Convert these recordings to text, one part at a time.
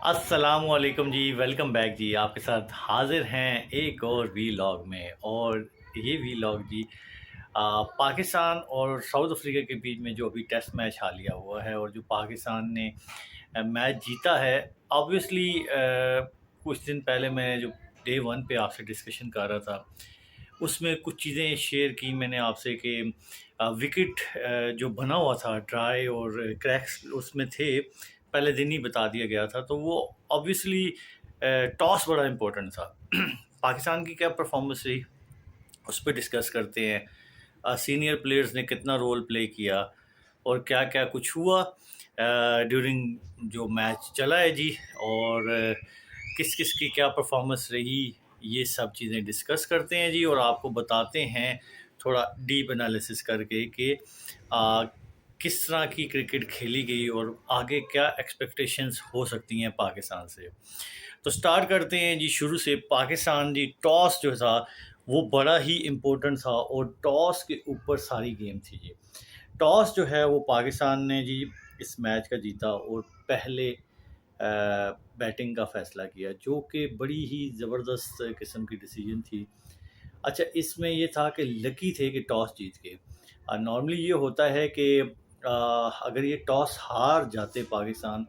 السلام علیکم جی، welcome back جی۔ آپ کے ساتھ حاضر ہیں ایک اور وی لاگ میں، اور یہ وی لاگ جی پاکستان اور ساؤتھ افریقہ کے بیچ میں جو ابھی ٹیسٹ میچ حالیہ ہوا ہے، اور جو پاکستان نے میچ جیتا ہے۔ آبویسلی کچھ دن پہلے میں جو ڈے ون پہ آپ سے ڈسکشن کر رہا تھا، اس میں کچھ چیزیں شیئر کی میں نے آپ سے کہ وکٹ جو بنا ہوا تھا ڈرائی اور کریکس اس میں تھے، پہلے دن ہی بتا دیا گیا تھا، تو وہ آبویسلی ٹاس بڑا امپورٹنٹ تھا۔ پاکستان کی کیا پرفارمنس رہی اس پہ ڈسکس کرتے ہیں، سینئر پلیئرز نے کتنا رول پلے کیا اور کیا کیا کچھ ہوا ڈیورنگ جو میچ چلا ہے جی، اور کس کس کی کیا پرفارمنس رہی، یہ سب چیزیں ڈسکس کرتے ہیں جی، اور آپ کو بتاتے ہیں تھوڑا ڈیپ انالیسس کر کے کہ کس طرح کی کرکٹ کھیلی گئی اور آگے کیا ایکسپیکٹیشنز ہو سکتی ہیں پاکستان سے۔ تو سٹارٹ کرتے ہیں جی شروع سے۔ پاکستان جی ٹاس جو تھا وہ بڑا ہی امپورٹنٹ تھا، اور ٹاس کے اوپر ساری گیم تھی جی۔ ٹاس جو ہے وہ پاکستان نے جی اس میچ کا جیتا اور پہلے بیٹنگ کا فیصلہ کیا، جو کہ بڑی ہی زبردست قسم کی ڈیسیجن تھی۔ اچھا، اس میں یہ تھا کہ لکی تھے کہ ٹاس جیت کے۔ نارملی یہ ہوتا ہے کہ اگر یہ ٹاس ہار جاتے پاکستان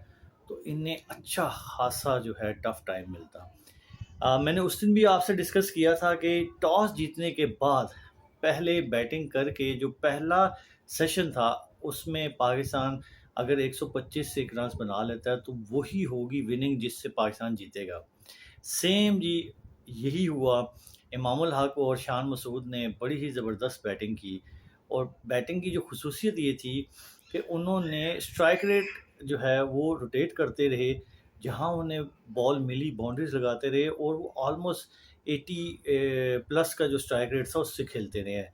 تو انہیں اچھا خاصا جو ہے ٹف ٹائم ملتا۔ میں نے اس دن بھی آپ سے ڈسکس کیا تھا کہ ٹاس جیتنے کے بعد پہلے بیٹنگ کر کے جو پہلا سیشن تھا اس میں پاکستان اگر 125 سے رنز بنا لیتا ہے تو وہی ہوگی وننگ جس سے پاکستان جیتے گا۔ سیم جی یہی ہوا۔ امام الحق اور شان مسعود نے بڑی ہی زبردست بیٹنگ کی، اور بیٹنگ کی جو خصوصیت یہ تھی کہ انہوں نے اسٹرائک ریٹ جو ہے وہ روٹیٹ کرتے رہے، جہاں انہیں بال ملی باؤنڈریز لگاتے رہے، اور وہ آلموسٹ 80 پلس کا جو اسٹرائک ریٹ تھا اس سے کھیلتے رہے ہیں۔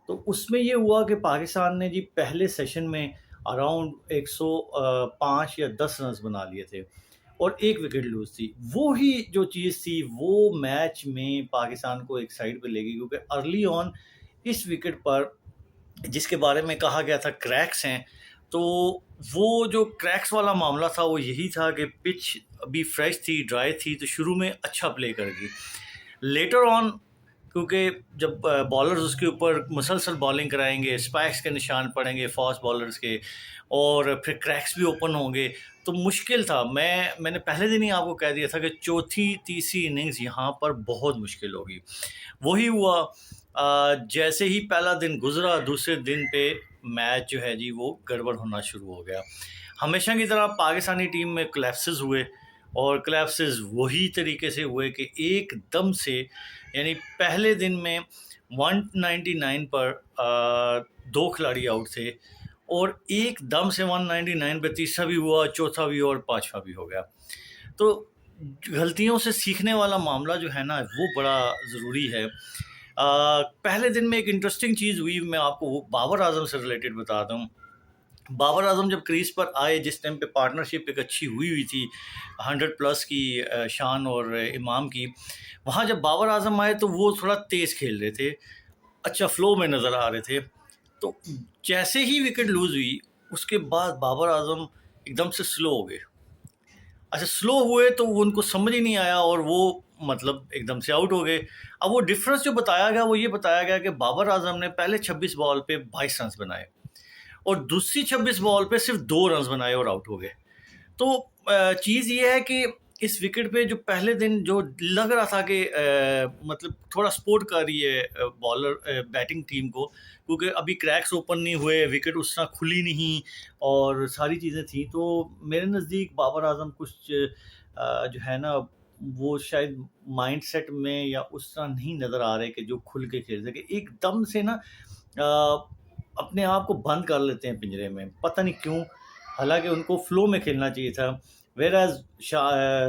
تو اس میں یہ ہوا کہ پاکستان نے جی پہلے سیشن میں اراؤنڈ 105 یا 10 رنز بنا لیے تھے، اور ایک وکٹ لوز تھی۔ وہی جو چیز تھی وہ میچ میں پاکستان کو ایک سائڈ پہ لے گئی، کیونکہ ارلی آن اس وکٹ پر جس کے بارے میں کہا گیا تھا کریکس ہیں، تو وہ جو کریکس والا معاملہ تھا وہ یہی تھا کہ پچ ابھی فریش تھی، ڈرائی تھی، تو شروع میں اچھا پلے کر گئی۔ لیٹر آن کیونکہ جب بالرز اس کے اوپر مسلسل بالنگ کرائیں گے، اسپائکس کے نشان پڑیں گے فاسٹ بالرز کے، اور پھر کریکس بھی اوپن ہوں گے، تو مشکل تھا۔ میں نے پہلے دن ہی آپ کو کہہ دیا تھا کہ چوتھی تیسری اننگز یہاں پر بہت مشکل ہوگی۔ وہی ہوا۔ جیسے ہی پہلا دن گزرا، دوسرے دن پہ میچ جو ہے جی وہ گڑبڑ ہونا شروع ہو گیا۔ ہمیشہ کی طرح پاکستانی ٹیم میں کلیپسز ہوئے، اور کلیپسز وہی طریقے سے ہوئے کہ ایک دم سے، یعنی پہلے دن میں 199 پر 2 کھلاڑی آؤٹ تھے، اور ایک دم سے 199 پہ تیسرا بھی ہوا، چوتھا بھی اور پانچواں بھی ہو گیا۔ تو غلطیوں سے سیکھنے والا معاملہ جو ہے نا وہ بڑا ضروری ہے۔ پہلے دن میں ایک انٹرسٹنگ چیز ہوئی، میں آپ کو بابر اعظم سے ریلیٹڈ بتاتا ہوں۔ بابر اعظم جب کریز پر آئے، جس ٹائم پہ پارٹنرشپ ایک اچھی ہوئی تھی 100 پلس کی شان اور امام کی، وہاں جب بابر اعظم آئے تو وہ تھوڑا تیز کھیل رہے تھے، اچھا فلو میں نظر آ رہے تھے۔ تو جیسے ہی وکٹ لوز ہوئی اس کے بعد بابر اعظم ایک دم سے سلو ہو گئے۔ اچھا سلو ہوئے تو وہ ان کو سمجھ ہی نہیں آیا، اور وہ مطلب ایک دم سے آؤٹ ہو گئے۔ اب وہ ڈفرنس جو بتایا گیا وہ یہ بتایا گیا کہ بابر اعظم نے پہلے 26 بال پہ 22 رنز بنائے، اور دوسری 26 بال پہ صرف 2 رنز بنائے اور آؤٹ ہو گئے۔ تو چیز یہ ہے کہ اس وکٹ پہ جو پہلے دن جو لگ رہا تھا کہ مطلب تھوڑا سپورٹ کر رہی ہے بالر بیٹنگ ٹیم کو، کیونکہ ابھی کریکس اوپن نہیں ہوئے، وکٹ اس طرح کھلی نہیں اور ساری چیزیں تھیں، تو میرے نزدیک بابر اعظم کچھ جو ہے نا وہ شاید مائنڈ سیٹ میں یا اس طرح نہیں نظر آ رہے کہ جو کھل کے کھیل سکے۔ ایک دم سے نا اپنے آپ کو بند کر لیتے ہیں پنجرے میں، پتہ نہیں کیوں، حالانکہ ان کو فلو میں کھیلنا چاہیے تھا۔ ویراز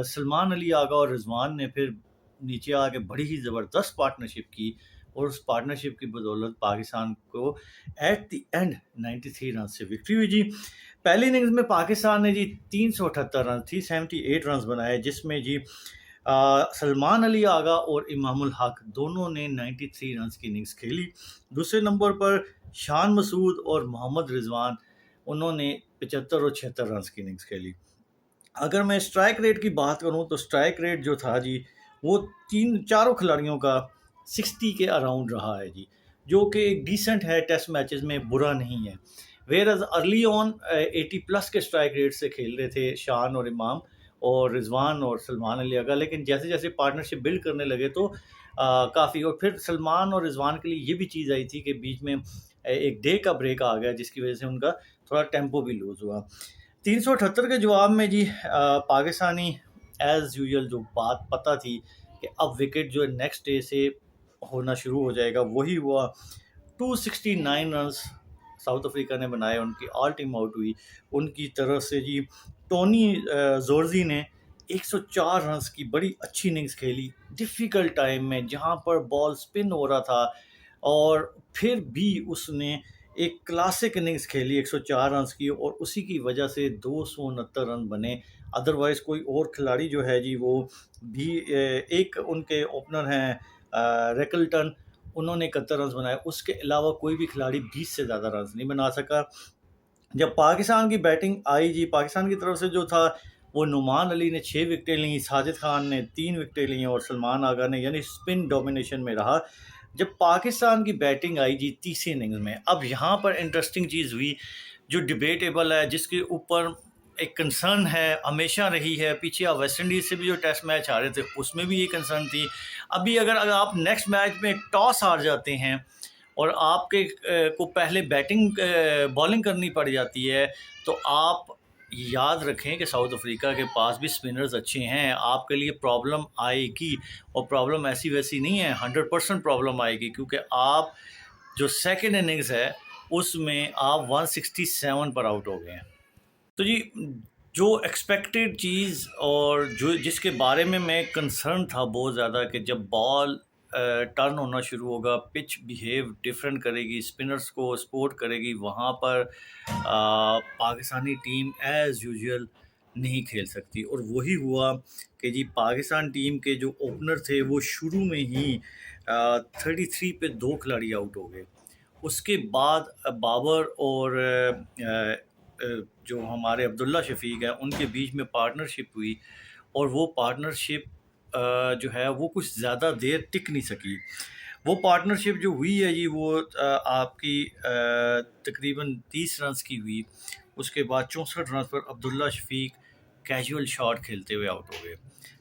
سلمان علی آغا اور رضوان نے پھر نیچے آ کے بڑی ہی زبردست پارٹنرشپ کی، اور اس پارٹنرشپ کی بدولت پاکستان کو ایٹ دی اینڈ 93 رنز سے وکٹری ہوئی جی۔ پہلی اننگز میں پاکستان نے جی 378 رنز 378 رنز بنائے، جس میں جی سلمان علی آغا اور امام الحق دونوں نے 93 رنز کی اننگز کھیلی۔ دوسرے نمبر پر شان مسعود اور محمد رضوان، انہوں نے 75 اور 76 رنز کی اننگز کھیلی۔ اگر میں اسٹرائک ریٹ کی بات کروں تو اسٹرائک ریٹ جو تھا جی وہ چاروں کھلاڑیوں کا 60 کے اراؤنڈ رہا ہے جی، جو کہ ایک ڈیسنٹ ہے، ٹیسٹ میچز میں برا نہیں ہے. Where as early on 80 plus کے اسٹرائک ریٹ سے کھیل رہے تھے شان اور امام اور رضوان اور سلمان علی اگا، لیکن جیسے جیسے پارٹنرشپ بلڈ کرنے لگے تو کافی، اور پھر سلمان اور رضوان کے لیے یہ بھی چیز آئی تھی کہ بیچ میں ایک ڈے کا بریک آ گیا، جس کی وجہ سے ان کا تھوڑا ٹیمپو بھی لوز ہوا. 378 کے جواب میں جی پاکستانی ایز یوزول جو بات پتہ تھی کہ اب وکٹ جو ہے نیکسٹ ڈے سے ہونا شروع ہو جائے گا، وہی ہوا. 269 رنز ساؤتھ افریقہ نے بنائے، ان کی آل ٹیم آؤٹ ہوئی. ان کی طرف سے جی ٹونی زورزی نے 104 رنز کی بڑی اچھی اننگز کھیلی ڈیفیکلٹ ٹائم میں، جہاں پر بال سپن ہو رہا تھا، اور پھر بھی اس نے ایک کلاسک اننگز کھیلی 104 رنز کی، اور اسی کی وجہ سے 269 رن بنے. ادروائز کوئی اور کھلاڑی جو ہے جی وہ بھی ایک ان کے اوپنر ہیں ریکلٹن، انہوں نے 71 رنز بنائے، اس کے علاوہ کوئی بھی کھلاڑی 20 سے زیادہ رنز نہیں بنا سکا. جب پاکستان کی بیٹنگ آئی جی، پاکستان کی طرف سے جو تھا وہ نعمان علی نے 6 وکٹیں لیں، ساجد خان نے 3 وکٹیں لیں، اور سلمان آغا نے، یعنی سپن ڈومینیشن میں رہا. جب پاکستان کی بیٹنگ آئی جی تیسری اننگز میں، اب یہاں پر انٹرسٹنگ چیز ہوئی جو ڈیبیٹیبل ہے، جس کے اوپر ایک کنسرن ہے، ہمیشہ رہی ہے. پیچھے آپ ویسٹ انڈیز سے بھی جو ٹیسٹ میچ ہارے تھے اس میں بھی یہ کنسرن تھی. ابھی اگر آپ نیکسٹ میچ میں ٹاس ہار جاتے ہیں اور آپ کے کو پہلے بالنگ کرنی پڑ جاتی ہے، تو آپ یاد رکھیں کہ ساؤتھ افریقہ کے پاس بھی سپنرز اچھے ہیں، آپ کے لیے پرابلم آئے گی، اور پرابلم ایسی ویسی نہیں ہے، 100% پرابلم آئے گی، کیونکہ آپ جو سیکنڈ اننگز ہے اس میں آپ 167 پر آؤٹ ہو گئے ہیں. تو جی جو ایکسپیکٹڈ چیز اور جس کے بارے میں کنسرن تھا بہت زیادہ، کہ جب بال ٹرن ہونا شروع ہوگا، پچ بیہیو ڈیفرنٹ کرے گی، اسپنرز کو سپورٹ کرے گی، وہاں پر پاکستانی ٹیم ایز یوزول نہیں کھیل سکتی. اور وہی ہوا کہ جی پاکستان ٹیم کے جو اوپنر تھے وہ شروع میں ہی 33 پہ 2 کھلاڑی آؤٹ ہو گئے. اس کے بعد بابر اور جو ہمارے عبداللہ شفیق ہیں ان کے بیچ میں پارٹنرشپ ہوئی، اور وہ پارٹنرشپ جو ہے وہ کچھ زیادہ دیر ٹک نہیں سکی. وہ پارٹنرشپ جو ہوئی ہے جی وہ آپ کی تقریباً 30 رنز کی ہوئی. اس کے بعد 64 رنز پر عبداللہ شفیق کیجول شاٹ کھیلتے ہوئے آؤٹ ہو گئے.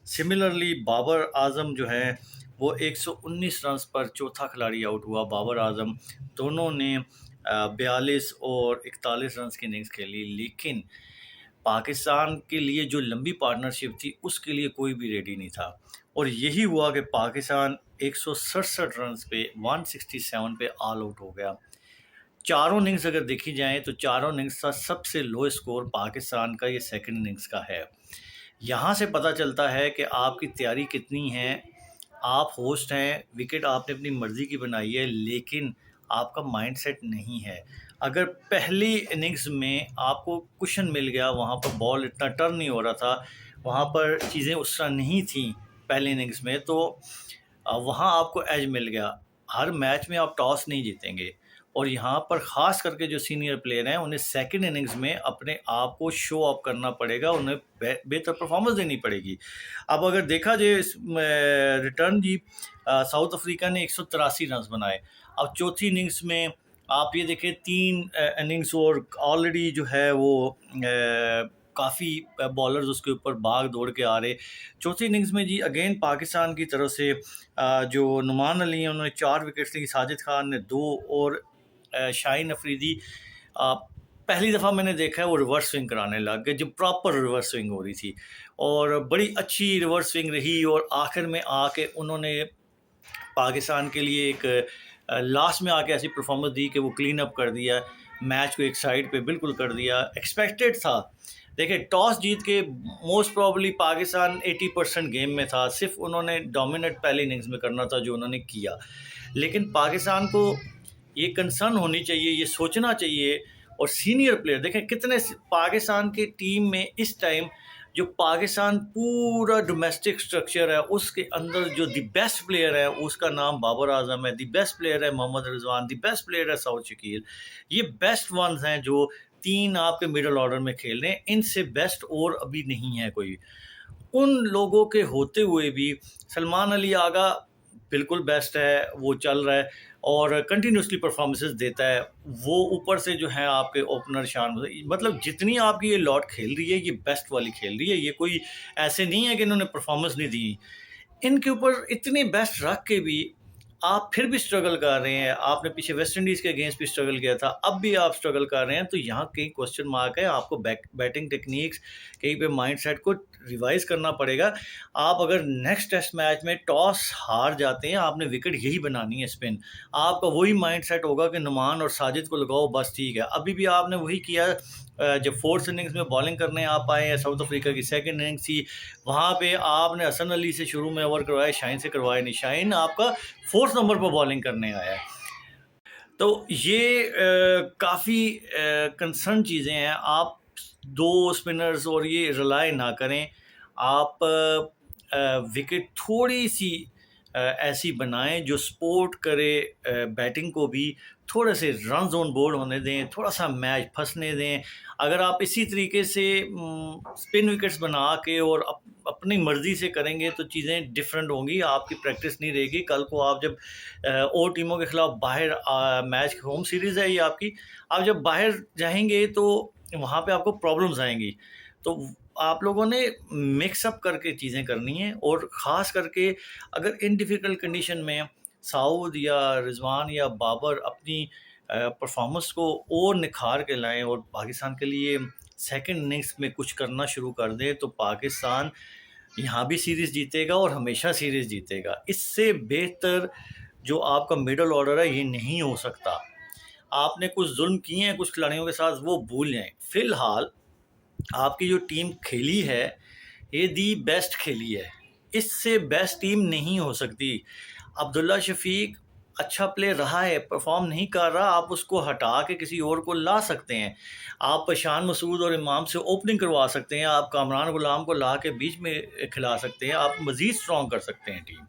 سملرلی بابر اعظم جو ہے وہ 119 رنز پر چوتھا کھلاڑی آؤٹ ہوا. بابر اعظم دونوں نے 42 اور 41 رنز کی اننگز کھیلی، لیکن پاکستان کے لیے جو لمبی پارٹنرشپ تھی اس کے لیے کوئی بھی ریڈی نہیں تھا. اور یہی ہوا کہ پاکستان 167 رنز پہ 167 پہ آل آؤٹ ہو گیا. چاروں اننگز اگر دیکھی جائیں تو چاروں اننگز کا سب سے لو اسکور پاکستان کا یہ سیکنڈ اننگز کا ہے. یہاں سے پتہ چلتا ہے کہ آپ کی تیاری کتنی ہے. آپ ہوسٹ ہیں، وکٹ آپ نے اپنی مرضی کی بنائی ہے، لیکن آپ کا مائنڈ سیٹ نہیں ہے. اگر پہلی اننگز میں آپ کو کشن مل گیا، وہاں پر بال اتنا ٹرن نہیں ہو رہا تھا، وہاں پر چیزیں اس طرح نہیں تھیں پہلی اننگز میں، تو وہاں آپ کو ایج مل گیا. ہر میچ میں آپ ٹاس نہیں جیتیں گے، اور یہاں پر خاص کر کے جو سینئر پلیئر ہیں انہیں سیکنڈ اننگز میں اپنے آپ کو شو اپ کرنا پڑے گا، انہیں بہتر پرفارمنس دینی پڑے گی. اب اگر دیکھا جائے اس ریٹرن جی ساؤتھ افریقہ نے 183 رنز بنائے. اب چوتھی اننگز میں آپ یہ دیکھیں 3 اننگز اور آلریڈی جو ہے وہ کافی بالرز اس کے اوپر بھاگ دوڑ کے آ رہے. چوتھی اننگز میں جی اگین پاکستان کی طرف سے جو نعمان علی ہیں انہوں نے 4 وکٹس لی، ساجد خان نے 2، اور شاہین افریدی پہلی دفعہ میں نے دیکھا ہے وہ ریورس سوئنگ کرانے لگ گئے، جو پراپر ریورس سوئنگ ہو رہی تھی، اور بڑی اچھی ریورس سوئنگ رہی. اور آخر میں آ کے انہوں نے پاکستان کے لیے ایک لاسٹ میں آ کے ایسی پرفارمنس دی کہ وہ کلین اپ کر دیا، میچ کو ایک سائڈ پہ بالکل کر دیا. ایکسپیکٹڈ تھا، دیکھیں ٹاس جیت کے موسٹ پرابلی پاکستان 80% گیم میں تھا، صرف انہوں نے ڈومینیٹ پہلی اننگز میں کرنا تھا جو انہوں نے کیا. لیکن پاکستان کو یہ کنسرن ہونی چاہیے، یہ سوچنا چاہیے. اور سینئر پلیئر دیکھیں کتنے پاکستان کی ٹیم میں اس ٹائم جو پاکستان پورا ڈومیسٹک سٹرکچر ہے اس کے اندر جو دی بیسٹ پلیئر ہے اس کا نام بابر اعظم ہے، دی بیسٹ پلیئر ہے محمد رضوان، دی بیسٹ پلیئر ہے سعود شکیل. یہ بیسٹ ونز ہیں جو 3 آپ کے مڈل آرڈر میں کھیل رہے ہیں، ان سے بیسٹ اور ابھی نہیں ہے کوئی۔ ان لوگوں کے ہوتے ہوئے بھی سلمان علی آغا بالکل بیسٹ ہے، وہ چل رہا ہے اور کنٹینیوسلی پرفارمنسز دیتا ہے۔ وہ اوپر سے جو ہے آپ کے اوپنر شان، مطلب جتنی آپ کی یہ لاٹ کھیل رہی ہے یہ بیسٹ والی کھیل رہی ہے، یہ کوئی ایسے نہیں ہے کہ انہوں نے پرفارمنس نہیں دی۔ ان کے اوپر اتنے بیسٹ رکھ کے بھی آپ پھر بھی اسٹرگل کر رہے ہیں۔ آپ نے پیچھے ویسٹ انڈیز کے اگینسٹ بھی اسٹرگل کیا تھا، اب بھی آپ اسٹرگل کر رہے ہیں، تو یہاں کئی کوسچن مارک ہے۔ آپ کو بیٹنگ ٹیکنیکس، کہیں پہ مائنڈ سیٹ کو ریوائز کرنا پڑے گا۔ آپ اگر نیکسٹ ٹیسٹ میچ میں ٹاس ہار جاتے ہیں، آپ نے وکٹ یہی بنانی ہے اسپن، آپ کا وہی مائنڈ سیٹ ہوگا کہ نعمان اور ساجد کو لگاؤ بس ٹھیک ہے۔ ابھی بھی آپ نے وہی کیا۔ جب فورتھ اننگز میں بالنگ کرنے آپ آئے ہیں، ساؤتھ افریقہ کی سیکنڈ اننگز تھی، وہاں پہ آپ نے حسن علی سے شروع میں اوور کروائے، شاہین سے کروائے نہیں، شاہین آپ کا 4 نمبر پر بالنگ کرنے آیا ہے۔ تو یہ کافی کنسرن چیزیں ہیں۔ آپ 2 اسپنرز اور یہ ریلائی نہ کریں، آپ وکٹ تھوڑی سی ایسی بنائیں جو سپورٹ کرے بیٹنگ کو بھی، تھوڑے سے رنز آن بورڈ ہونے دیں، تھوڑا سا میچ پھنسنے دیں۔ اگر آپ اسی طریقے سے اسپن وکٹس بنا کے اور اپنی مرضی سے کریں گے تو چیزیں ڈیفرنٹ ہوں گی، آپ کی پریکٹس نہیں رہے گی۔ کل کو آپ جب اور ٹیموں کے خلاف باہر میچ ہوم سیریز ہے یہ آپ کی، آپ جب باہر جائیں گے تو وہاں پہ آپ کو پرابلمز آئیں گی۔ تو آپ لوگوں نے مکس اپ کر کے چیزیں کرنی ہیں، اور خاص کر کے اگر ان ڈیفیکلٹ کنڈیشن میں سعود یا رضوان یا بابر اپنی پرفارمنس کو اور نکھار کے لائیں اور پاکستان کے لیے سیکنڈ اننگز میں کچھ کرنا شروع کر دیں، تو پاکستان یہاں بھی سیریز جیتے گا اور ہمیشہ سیریز جیتے گا۔ اس سے بہتر جو آپ کا مڈل آرڈر ہے یہ نہیں ہو سکتا۔ آپ نے کچھ ظلم کیے ہیں کچھ کھلاڑیوں کے ساتھ، وہ بھول جائیں۔ فی الحال آپ کی جو ٹیم کھیلی ہے یہ دی بیسٹ کھیلی ہے، اس سے بیسٹ ٹیم نہیں ہو سکتی۔ عبداللہ شفیق اچھا پلے رہا ہے، پرفارم نہیں کر رہا، آپ اس کو ہٹا کے کسی اور کو لا سکتے ہیں۔ آپ شان مسعود اور امام سے اوپننگ کروا سکتے ہیں، آپ کامران غلام کو لا کے بیچ میں کھلا سکتے ہیں، آپ مزید اسٹرانگ کر سکتے ہیں ٹیم۔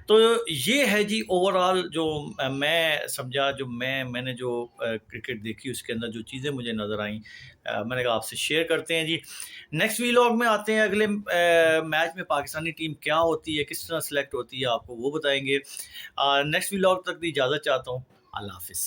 تو یہ ہے جی اوورآل جو میں سمجھا، جو میں نے جو کرکٹ دیکھی اس کے اندر جو چیزیں مجھے نظر آئیں، میں نے کہا آپ سے شیئر کرتے ہیں جی۔ نیکسٹ ویلاگ میں آتے ہیں، اگلے میچ میں پاکستانی ٹیم کیا ہوتی ہے، کس طرح سلیکٹ ہوتی ہے، آپ کو وہ بتائیں گے۔ نیکسٹ ویلاگ تک دی اجازت چاہتا ہوں، اللہ حافظ۔